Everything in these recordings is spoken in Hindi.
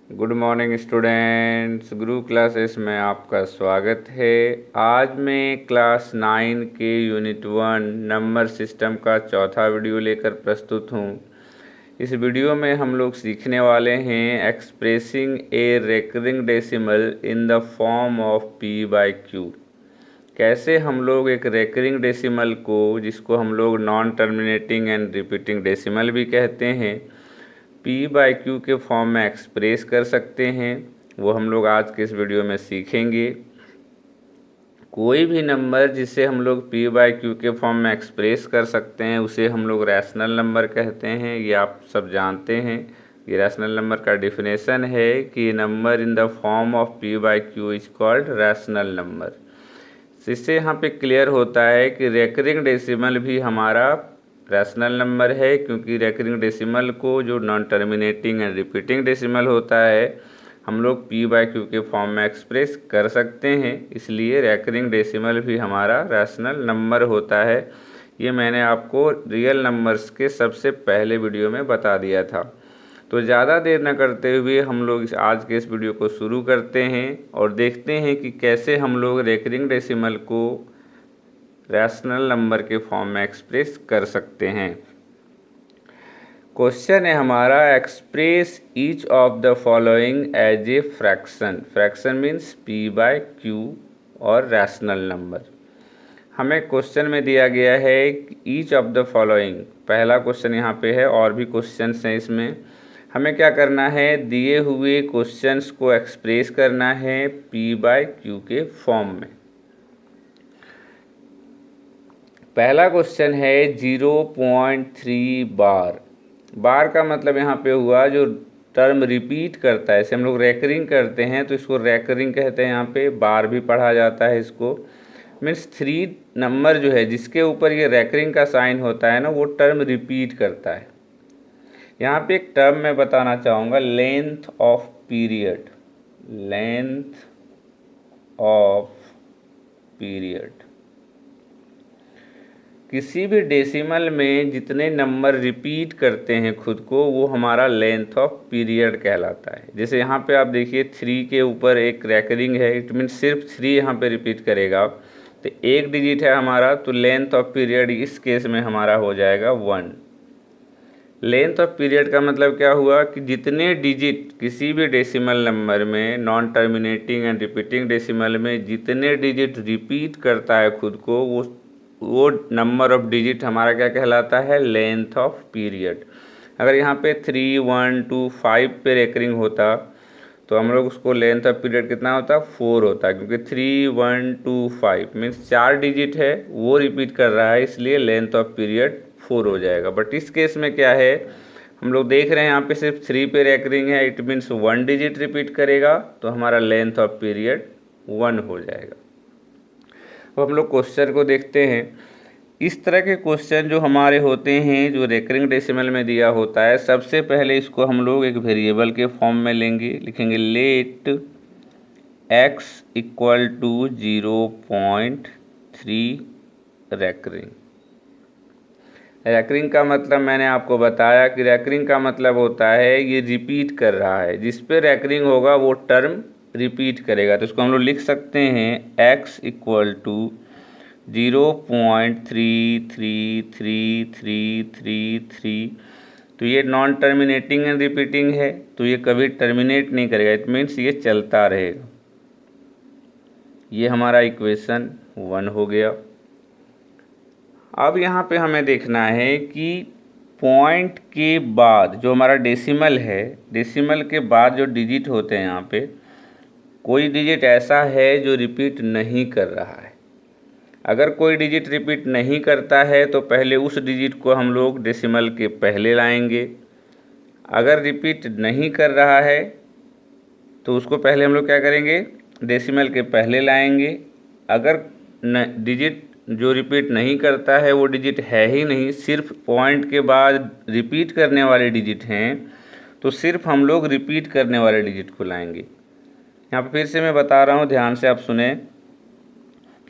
गुड मॉर्निंग स्टूडेंट्स, गुरु क्लासेस में आपका स्वागत है। आज मैं क्लास 9 के यूनिट 1 नंबर सिस्टम का चौथा वीडियो लेकर प्रस्तुत हूँ। इस वीडियो में हम लोग सीखने वाले हैं expressing A recurring decimal in the form of p/q। कैसे हम लोग एक रेकरिंग डेसिमल को, जिसको हम लोग non terminating and repeating decimal भी कहते हैं, p/q के फॉर्म में एक्सप्रेस कर सकते हैं, वो हम लोग आज के इस वीडियो में सीखेंगे। कोई भी नंबर जिसे हम लोग p/q के फॉर्म में एक्सप्रेस कर सकते हैं उसे हम लोग रैशनल नंबर कहते हैं। ये आप सब जानते हैं। ये रैशनल नंबर का डिफिनेशन है कि number in the form of p/q is called rational number. इससे यहाँ पे क्लियर होता है कि रेकरिंग डेसिमल भी हमारा रैशनल नंबर है, क्योंकि रेकरिंग डेसिमल को जो non terminating and repeating decimal होता है हम लोग p/q के फॉर्म में एक्सप्रेस कर सकते हैं, इसलिए रेकरिंग डेसिमल भी हमारा रैशनल नंबर होता है। ये मैंने आपको रियल नंबर्स के सबसे पहले वीडियो में बता दिया था। तो ज़्यादा देर न करते हुए हम लोग आज के इस वीडियो को शुरू करते हैं और देखते हैं कि कैसे हम लोग रेकरिंग डेसिमल को रैशनल नंबर के फॉर्म में एक्सप्रेस कर सकते हैं। क्वेश्चन है हमारा, express each of the following as a fraction. Fraction means p/q और रैशनल नंबर। हमें क्वेश्चन में दिया गया है ईच ऑफ द फॉलोइंग। पहला क्वेश्चन यहाँ पे है, और भी क्वेश्चंस हैं इसमें। हमें क्या करना है, दिए हुए क्वेश्चंस को एक्सप्रेस करना है p/q के फॉर्म में। पहला क्वेश्चन है 0.3 बार। बार का मतलब यहाँ पे हुआ जो टर्म रिपीट करता है, इसे हम लोग रेकरिंग करते हैं तो इसको रेकरिंग कहते हैं। यहाँ पे बार भी पढ़ा जाता है इसको। मीन्स 3 नंबर जो है जिसके ऊपर ये रेकरिंग का साइन होता है ना, वो टर्म रिपीट करता है। यहाँ पे एक टर्म मैं बताना चाहूँगा, length of period. Length of period. किसी भी डेसिमल में जितने नंबर रिपीट करते हैं खुद को, वो हमारा लेंथ ऑफ पीरियड कहलाता है। जैसे यहाँ पे आप देखिए 3 के ऊपर एक रेकरिंग है, इट मीन सिर्फ 3 यहाँ पे रिपीट करेगा, तो एक डिजिट है हमारा, तो लेंथ ऑफ पीरियड इस केस में हमारा हो जाएगा 1। लेंथ ऑफ पीरियड का मतलब क्या हुआ कि जितने डिजिट किसी भी डेसिमल नंबर में, non terminating and repeating decimal में जितने डिजिट रिपीट करता है खुद को, वो नंबर ऑफ डिजिट हमारा क्या कहलाता है, लेंथ ऑफ पीरियड। अगर यहाँ पे 3, 1, 2, 5 पे रेकरिंग होता तो हम लोग उसको लेंथ ऑफ पीरियड कितना होता, 4 होता, क्योंकि 3, 1, 2, 5 मीन्स 4 डिजिट है वो रिपीट कर रहा है, इसलिए लेंथ ऑफ पीरियड 4 हो जाएगा। बट इस केस में क्या है, हम लोग देख रहे हैं यहाँ पे सिर्फ 3 पे रेकरिंग है, इट मीन्स 1 डिजिट रिपीट करेगा, तो हमारा लेंथ ऑफ पीरियड 1 हो जाएगा। अब हम लोग क्वेश्चन को देखते हैं। इस तरह के क्वेश्चन जो हमारे होते हैं, जो रेकरिंग डेसिमल में दिया होता है, सबसे पहले इसको हम लोग एक वेरिएबल के फॉर्म में लेंगे। लिखेंगे let x equal to 0.3 recurring. Recurring का मतलब मैंने आपको बताया कि रेकरिंग का मतलब होता है ये रिपीट कर रहा है, जिस पे रेकरिंग होगा वो टर्म रिपीट करेगा। तो इसको हम लोग लिख सकते हैं x इक्वल टू 0.333333। तो ये नॉन टर्मिनेटिंग एंड रिपीटिंग है, तो ये कभी टर्मिनेट नहीं करेगा, इट मीन्स ये चलता रहेगा। ये हमारा इक्वेशन 1 हो गया। अब यहाँ पे हमें देखना है कि पॉइंट के बाद जो हमारा डेसिमल है, डेसिमल के बाद जो डिजिट होते हैं, यहाँ पे कोई डिजिट ऐसा है जो रिपीट नहीं कर रहा है। अगर कोई डिजिट रिपीट नहीं करता है तो पहले उस डिजिट को हम लोग डेसिमल के पहले लाएंगे। अगर रिपीट नहीं कर रहा है तो उसको पहले हम लोग क्या करेंगे, डेसिमल के पहले लाएंगे। अगर डिजिट जो रिपीट नहीं करता है वो डिजिट है ही नहीं, सिर्फ पॉइंट के बाद रिपीट करने वाले डिजिट हैं, तो सिर्फ हम लोग रिपीट करने वाले डिजिट को लाएंगे। यहाँ पर फिर से मैं बता रहा हूँ, ध्यान से आप सुने।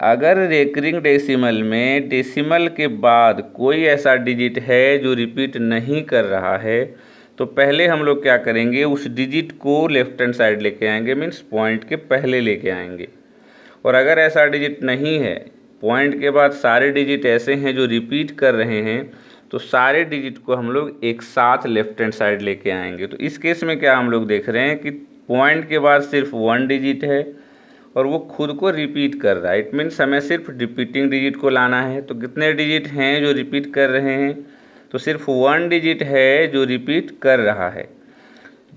अगर रेकरिंग डेसिमल में डेसिमल के बाद कोई ऐसा डिजिट है जो रिपीट नहीं कर रहा है, तो पहले हम लोग क्या करेंगे, उस डिजिट को लेफ्ट हैंड साइड लेके आएंगे, मीन्स पॉइंट के पहले लेके आएंगे। और अगर ऐसा डिजिट नहीं है, पॉइंट के बाद सारे डिजिट ऐसे हैं जो रिपीट कर रहे हैं, तो सारे डिजिट को हम लोग एक साथ लेफ्ट हैंड साइड लेके आएंगे। तो इस केस में क्या हम लोग देख रहे हैं कि पॉइंट के बाद सिर्फ वन डिजिट है और वो खुद को रिपीट कर रहा है। इट मीन्स हमें सिर्फ रिपीटिंग डिजिट को लाना है। तो कितने डिजिट हैं जो रिपीट कर रहे हैं, तो सिर्फ वन डिजिट है जो रिपीट कर रहा है।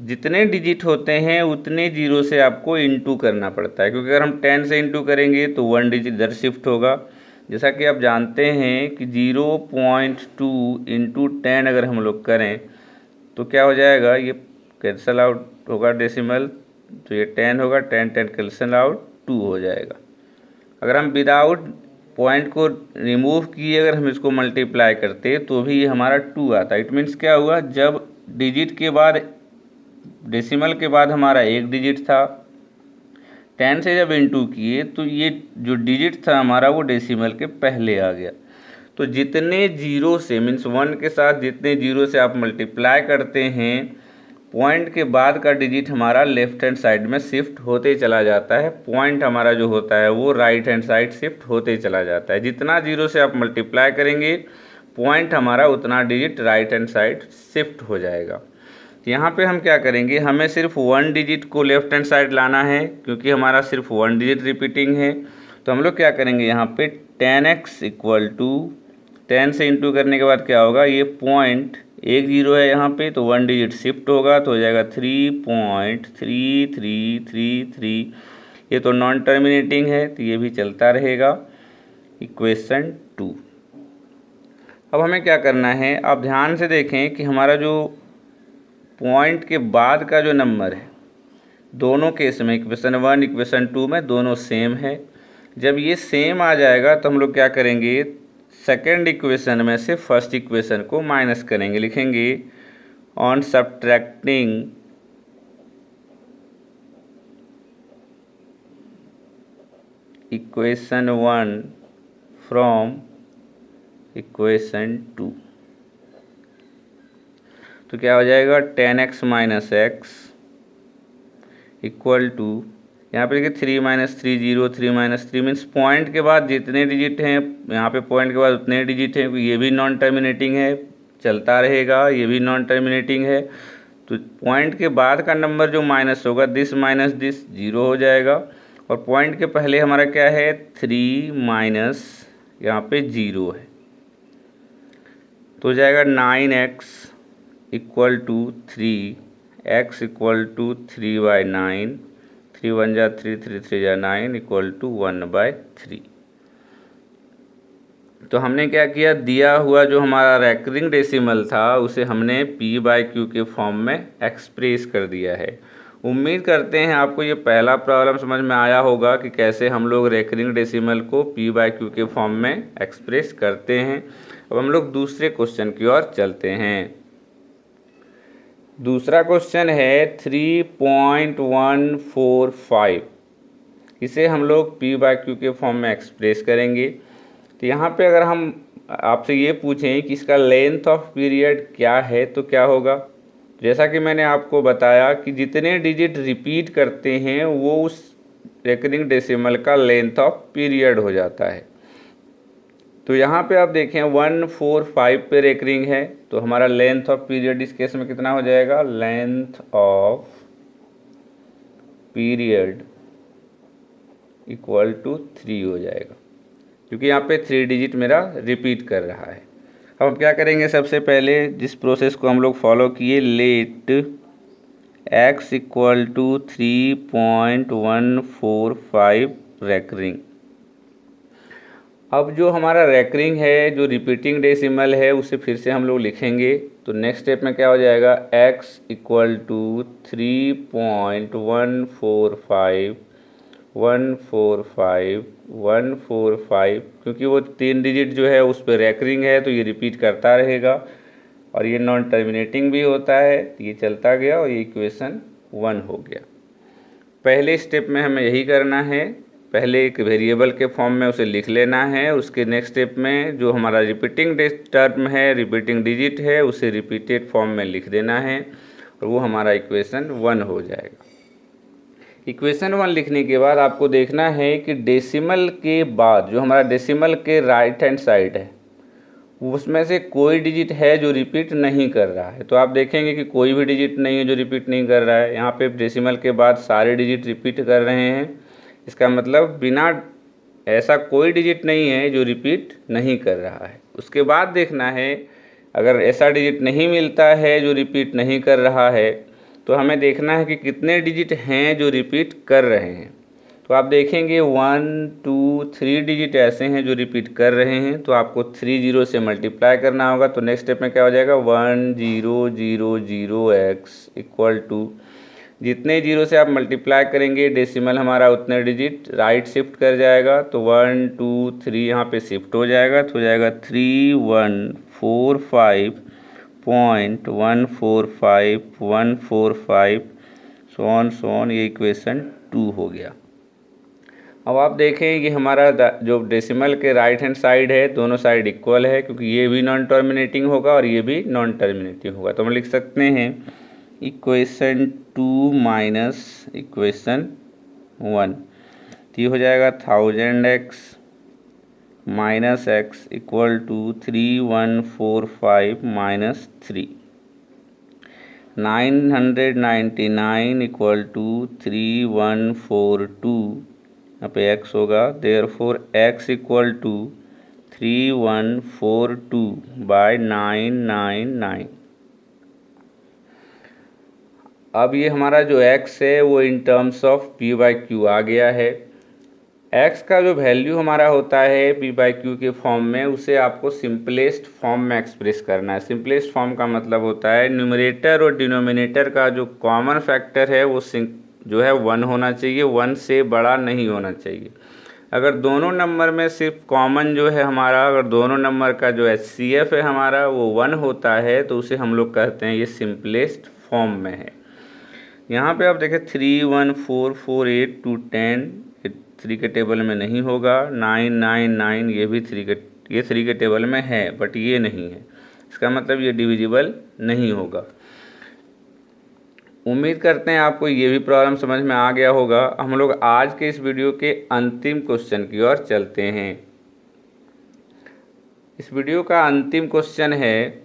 जितने डिजिट होते हैं उतने जीरो से आपको इंटू करना पड़ता है, क्योंकि अगर हम 10 से इंटू करेंगे तो वन डिजिट इधर शिफ्ट होगा। जैसा कि आप जानते हैं कि 0.2 इंटू 10 अगर हम लोग करें तो क्या हो जाएगा, ये कैंसल आउट होगा डेसिमल, तो ये 10 होगा, 10 कैंसल आउट 2 हो जाएगा। अगर हम विदाउट पॉइंट को रिमूव किए अगर हम इसको मल्टीप्लाई करते तो भी ये हमारा 2 आता। इट मीन्स क्या हुआ, जब डिजिट के बाद डेसिमल के बाद हमारा एक डिजिट था, 10 से जब इंटू किए तो ये जो डिजिट था हमारा वो डेसिमल के पहले आ गया। तो जितने जीरो से मीन्स 1 के साथ जितने जीरो से आप मल्टीप्लाई करते हैं, पॉइंट के बाद का डिजिट हमारा लेफ्ट हैंड साइड में शिफ्ट होते चला जाता है। पॉइंट हमारा जो होता है वो राइट हैंड साइड शिफ्ट होते चला जाता है। जितना जीरो से आप मल्टीप्लाई करेंगे, पॉइंट हमारा उतना digit right hand side shift हो जाएगा। यहाँ पे हम क्या करेंगे, हमें सिर्फ वन डिजिट को लेफ्ट हैंड साइड लाना है, क्योंकि हमारा सिर्फ वन डिजिट रिपीटिंग है। तो हम लोग क्या करेंगे, यहाँ पे 10x इक्वल टू 10 से इंटू करने के बाद क्या होगा, ये पॉइंट एक जीरो है यहाँ पे, तो वन डिजिट शिफ्ट होगा तो हो जाएगा 3.3333। ये तो नॉन टर्मिनेटिंग है तो ये भी चलता रहेगा। इक्वेशन 2। अब हमें क्या करना है, आप ध्यान से देखें कि हमारा जो पॉइंट के बाद का जो नंबर है, दोनों केस में इक्वेशन 1 इक्वेशन 2 में दोनों सेम है। जब ये सेम आ जाएगा तो हम लोग क्या करेंगे, सेकंड इक्वेशन में से फर्स्ट इक्वेशन को माइनस करेंगे, लिखेंगे on subtracting equation 1 from equation 2। तो क्या हो जाएगा, 10x minus x equal to, यहाँ पे देखिए 3 माइनस 3 0, 3 माइनस 3 मीन्स पॉइंट के बाद जितने डिजिट हैं, यहाँ पे पॉइंट के बाद उतने डिजिट हैं, ये भी नॉन टर्मिनेटिंग है, चलता रहेगा, ये भी नॉन टर्मिनेटिंग है। तो पॉइंट के बाद का नंबर जो माइनस होगा, दिस माइनस दिस 0 हो जाएगा। और पॉइंट के पहले हमारा क्या है, 3 माइनस यहाँ पे 0 है, तो हो जाएगा 9x equal to 3, x equal to 3/9, 3 1 जा 3, 3 3 जा 9 इक्वल टू 1/3। तो हमने क्या किया, दिया हुआ जो हमारा रैकरिंग डेसिमल था उसे हमने p/q के फॉर्म में एक्सप्रेस कर दिया है। उम्मीद करते हैं आपको ये पहला प्रॉब्लम समझ में आया होगा कि कैसे हम लोग रैकरिंग डेसिमल को p/q के फॉर्म में एक्सप्रेस करते हैं। अब हम लोग दूसरे क्वेश्चन की ओर चलते हैं। दूसरा क्वेश्चन है 3.145। इसे हम लोग p/q के फॉर्म में एक्सप्रेस करेंगे। तो यहाँ पे अगर हम आपसे ये पूछें कि इसका लेंथ ऑफ पीरियड क्या है तो क्या होगा, जैसा कि मैंने आपको बताया कि जितने डिजिट रिपीट करते हैं वो उस रेकरिंग डेसिमल का लेंथ ऑफ पीरियड हो जाता है। तो यहाँ पे आप देखें 145 पे रेकरिंग है, तो हमारा लेंथ ऑफ पीरियड इस केस में कितना हो जाएगा, length of period equal to 3 हो जाएगा, क्योंकि यहाँ पे 3 डिजिट मेरा रिपीट कर रहा है। अब हम क्या करेंगे, सबसे पहले जिस प्रोसेस को हम लोग फॉलो किए, let x equal to 3.145 recurring. अब जो हमारा रैकरिंग है, जो रिपीटिंग डेसिमल है, उसे फिर से हम लोग लिखेंगे। तो नेक्स्ट स्टेप में क्या हो जाएगा, x इक्वल टू 3.145 145, क्योंकि वो 3 डिजिट जो है उस पर रैकरिंग है तो ये रिपीट करता रहेगा और ये नॉन टर्मिनेटिंग भी होता है, तो ये चलता गया और ये इक्वेशन 1 हो गया। पहले स्टेप में हमें यही करना है। पहले एक वेरिएबल के फॉर्म में उसे लिख लेना है। उसके नेक्स्ट स्टेप में जो हमारा रिपीटिंग टर्म है, रिपीटिंग डिजिट है, उसे रिपीटेड फॉर्म में लिख देना है और वो हमारा इक्वेशन 1 हो जाएगा। इक्वेशन 1 लिखने के बाद आपको देखना है कि डेसिमल के बाद जो हमारा डेसिमल के राइट हैंड साइड है उसमें से कोई डिजिट है जो रिपीट नहीं कर रहा है। तो आप देखेंगे कि कोई भी डिजिट नहीं है जो रिपीट नहीं कर रहा है। यहाँ पे डेसिमल के बाद सारे डिजिट रिपीट कर रहे हैं। इसका मतलब बिना ऐसा कोई डिजिट नहीं है जो रिपीट नहीं कर रहा है। उसके बाद देखना है अगर ऐसा डिजिट नहीं मिलता है जो रिपीट नहीं कर रहा है तो हमें देखना है कि कितने डिजिट हैं जो रिपीट कर रहे हैं। तो आप देखेंगे 1 2 3 डिजिट ऐसे हैं जो रिपीट कर रहे हैं। तो आपको 3 0 से मल्टीप्लाई करना होगा। तो नेक्स्ट स्टेप में क्या हो जाएगा 1 0 0 0 x इक्वल टू जितने जीरो से आप मल्टीप्लाई करेंगे डेसिमल हमारा उतने डिजिट राइट शिफ्ट कर जाएगा। तो 1 2 3 यहाँ पे शिफ्ट हो जाएगा तो हो जाएगा 3145.145 सोन ये इक्वेशन 2 हो गया। अब आप देखें कि हमारा जो डेसिमल के राइट हैंड साइड है दोनों साइड इक्वल है क्योंकि ये भी नॉन टर्मिनेटिंग होगा और ये भी नॉन टर्मिनेटिंग होगा। तो हम लिख सकते हैं इक्वेशन 2 माइनस इक्वेशन 1। तो ये हो जाएगा 1000x minus x equal to 3145 minus 3। 999 equal to 3142 यहाँ पे x होगा। Therefore x equal to 3142/999। अब ये हमारा जो x है वो इन टर्म्स ऑफ p/q आ गया है। x का जो वैल्यू हमारा होता है p/q के फॉर्म में उसे आपको सिंपलेस्ट फॉर्म में एक्सप्रेस करना है। सिंपलेस्ट फॉर्म का मतलब होता है न्यूमरेटर और डिनोमिनेटर का जो कॉमन फैक्टर है वो जो है 1 होना चाहिए, 1 से बड़ा नहीं होना चाहिए। अगर दोनों नंबर में सिर्फ कॉमन जो है हमारा अगर दोनों नंबर का जो HCF है हमारा वो 1 होता है तो उसे हम लोग कहते हैं ये सिंपलेस्ट फॉर्म में है। यहाँ पे आप देखें 3 1 4 4 8 2 10 3 के टेबल में नहीं होगा। 9 9 9 ये भी 3 के टेबल में है बट ये नहीं है। इसका मतलब ये डिविजिबल नहीं होगा। उम्मीद करते हैं आपको ये भी प्रॉब्लम समझ में आ गया होगा। हम लोग आज के इस वीडियो के अंतिम क्वेश्चन की ओर चलते हैं। इस वीडियो का अंतिम क्वेश्चन है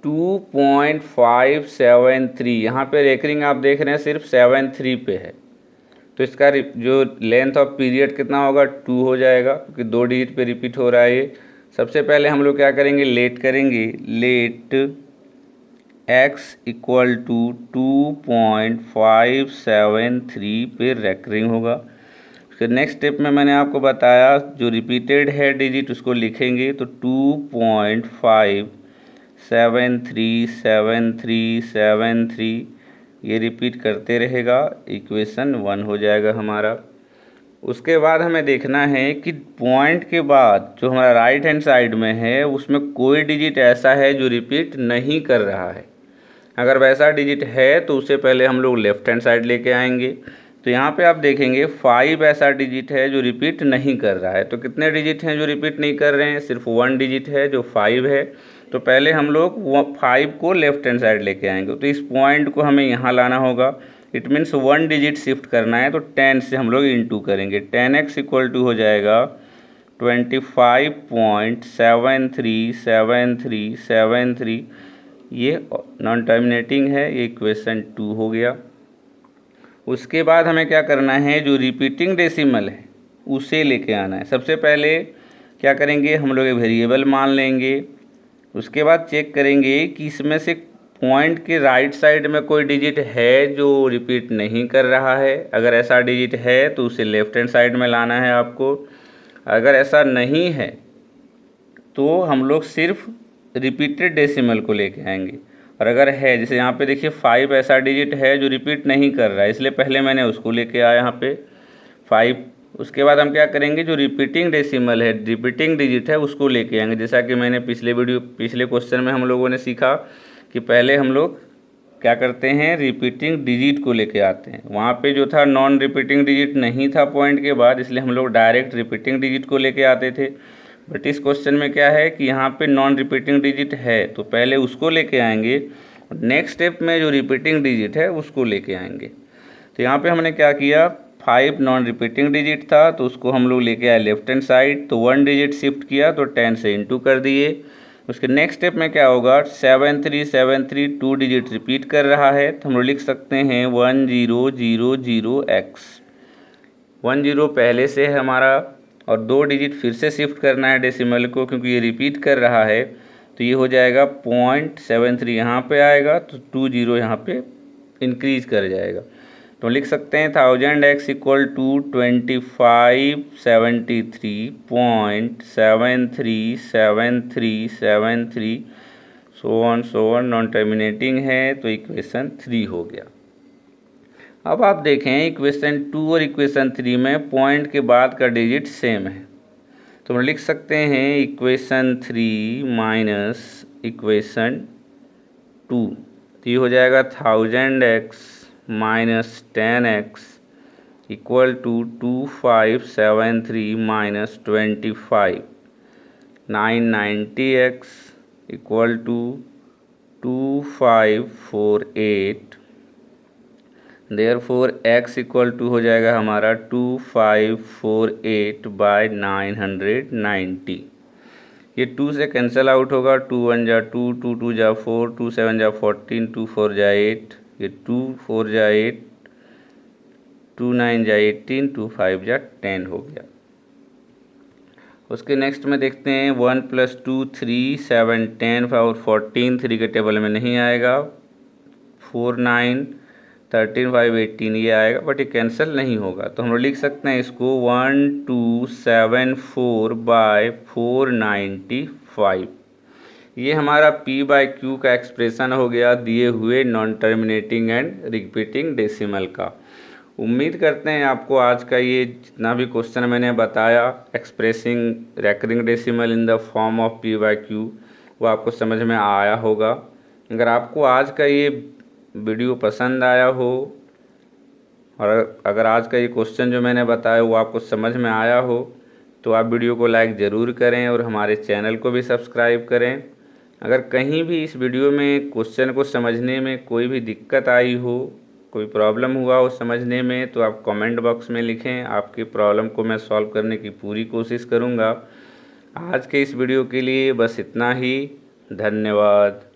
2.573। यहाँ पे रेकरिंग आप देख रहे हैं सिर्फ 73 पे है तो इसका जो लेंथ ऑफ पीरियड कितना होगा 2 हो जाएगा क्योंकि 2 डिजिट पे रिपीट हो रहा है ये। सबसे पहले हम लोग क्या करेंगे लेट करेंगे। लेट x इक्वल टू 2.573 पे रेकरिंग होगा। फिर नेक्स्ट स्टेप में मैंने आपको बताया जो रिपीटेड है डिजिट उसको लिखेंगे तो 2.5737373 ये रिपीट करते रहेगा। इक्वेशन 1 हो जाएगा हमारा। उसके बाद हमें देखना है कि पॉइंट के बाद जो हमारा राइट हैंड साइड में है उसमें कोई डिजिट ऐसा है जो रिपीट नहीं कर रहा है। अगर वैसा डिजिट है तो उसे पहले हम लोग लेफ्ट हैंड साइड लेके आएंगे। तो यहाँ पे आप देखेंगे 5 ऐसा डिजिट है जो रिपीट नहीं कर रहा है। तो कितने डिजिट हैं जो रिपीट नहीं कर रहे हैं? सिर्फ 1 डिजिट है जो 5 है। तो पहले हम लोग 5 को लेफ्ट हैंड साइड लेके आएंगे। तो इस पॉइंट को हमें यहाँ लाना होगा। इट मीन्स 1 डिजिट शिफ्ट करना है तो 10 से हम लोग इंटू करेंगे। 10x इक्वल टू हो जाएगा 25.737373। ये नॉन टर्मिनेटिंग है। ये इक्वेशन 2 हो गया। उसके बाद हमें क्या करना है जो रिपीटिंग डेसिमल है उसे लेके आना है। सबसे पहले क्या करेंगे हम लोग एक वेरिएबल मान लेंगे। उसके बाद चेक करेंगे कि इसमें से पॉइंट के राइट साइड में कोई डिजिट है जो रिपीट नहीं कर रहा है। अगर ऐसा डिजिट है तो उसे लेफ्ट हैंड साइड में लाना है आपको। अगर ऐसा नहीं है तो हम लोग सिर्फ रिपीटेड डेसिमल को लेके आएंगे। और अगर है जैसे यहाँ पे देखिए 5 ऐसा डिजिट है जो रिपीट नहीं कर रहा है इसलिए पहले मैंने उसको लेके आया यहाँ पे 5। उसके बाद हम क्या करेंगे जो रिपीटिंग डेसिमल है रिपीटिंग डिजिट है उसको लेके आएंगे। जैसा कि मैंने पिछले क्वेश्चन में हम लोगों ने सीखा कि पहले हम लोग क्या करते हैं, रिपीटिंग डिजिट को लेके आते हैं। वहाँ पे जो था नॉन रिपीटिंग डिजिट नहीं था पॉइंट के बाद, इसलिए हम लोग डायरेक्ट रिपीटिंग डिजिट को लेके आते थे। बट इस क्वेश्चन में क्या है कि यहाँ पे नॉन रिपीटिंग डिजिट है, तो पहले उसको लेके आएंगे, नेक्स्ट स्टेप में जो रिपीटिंग डिजिट है उसको लेके आएंगे। तो यहाँ पे हमने क्या किया, 5 नॉन रिपीटिंग डिजिट था तो उसको हम लोग लेके आए लेफ्ट हैंड साइड, तो 1 डिजिट शिफ्ट किया तो 10 से इंटू कर दिए। उसके नेक्स्ट स्टेप में क्या होगा, 7373 2 डिजिट रिपीट कर रहा है, तो हम लोग लिख सकते हैं 1000x। 10 पहले से है हमारा और 2 डिजिट फिर से शिफ्ट करना है डेसिमल को, क्योंकि ये रिपीट कर रहा है, तो ये हो जाएगा 0.73 यहाँ पे आएगा, तो 20 यहाँ पे इंक्रीज कर जाएगा। तो लिख सकते हैं 1000x equal to 2573.737373 so on non terminating है, तो इक्वेशन 3 हो गया। अब आप देखें इक्वेशन 2 और इक्वेशन 3 में पॉइंट के बाद का डिजिट सेम है, तो हम लिख सकते हैं इक्वेशन 3 माइनस इक्वेशन 2, तो ये हो जाएगा 1000x minus 10x equal to 2573 minus 25, 990x equal to 2548। Therefore x equal to हो जाएगा हमारा 2548 बाय 990। ये 2 से कैंसिल आउट होगा, 2 1 जा 2, 2 2 जा 4, 2 7 जा 14, 2 4 जा 8, ये 2 4 जा 8, 2 9 जा 18, 2 5 जा 10 हो गया। उसके नेक्स्ट में देखते हैं 1 + 2 3 7 10 और 14 3 के टेबल में नहीं आएगा, 4 9 13 5 18 ये आएगा, बट ये कैंसिल नहीं होगा, तो हम लोग लिख सकते हैं इसको 1274 बाय 495। ये हमारा P/Q का एक्सप्रेशन हो गया दिए हुए non terminating and repeating decimal का। उम्मीद करते हैं आपको आज का ये जितना भी क्वेश्चन मैंने बताया expressing recurring decimal in the form of P/Q वो आपको समझ में आया होगा। अगर आपको आज का ये वीडियो पसंद आया हो और अगर आज का ये क्वेश्चन जो मैंने बताया वो आपको समझ में आया हो, तो आप वीडियो को लाइक ज़रूर करें और हमारे चैनल को भी सब्सक्राइब करें। अगर कहीं भी इस वीडियो में क्वेश्चन को समझने में कोई भी दिक्कत आई हो, कोई प्रॉब्लम हुआ हो समझने में, तो आप कमेंट बॉक्स में लिखें, आपकी प्रॉब्लम को मैं सॉल्व करने की पूरी कोशिश करूँगा। आज के इस वीडियो के लिए बस इतना ही, धन्यवाद।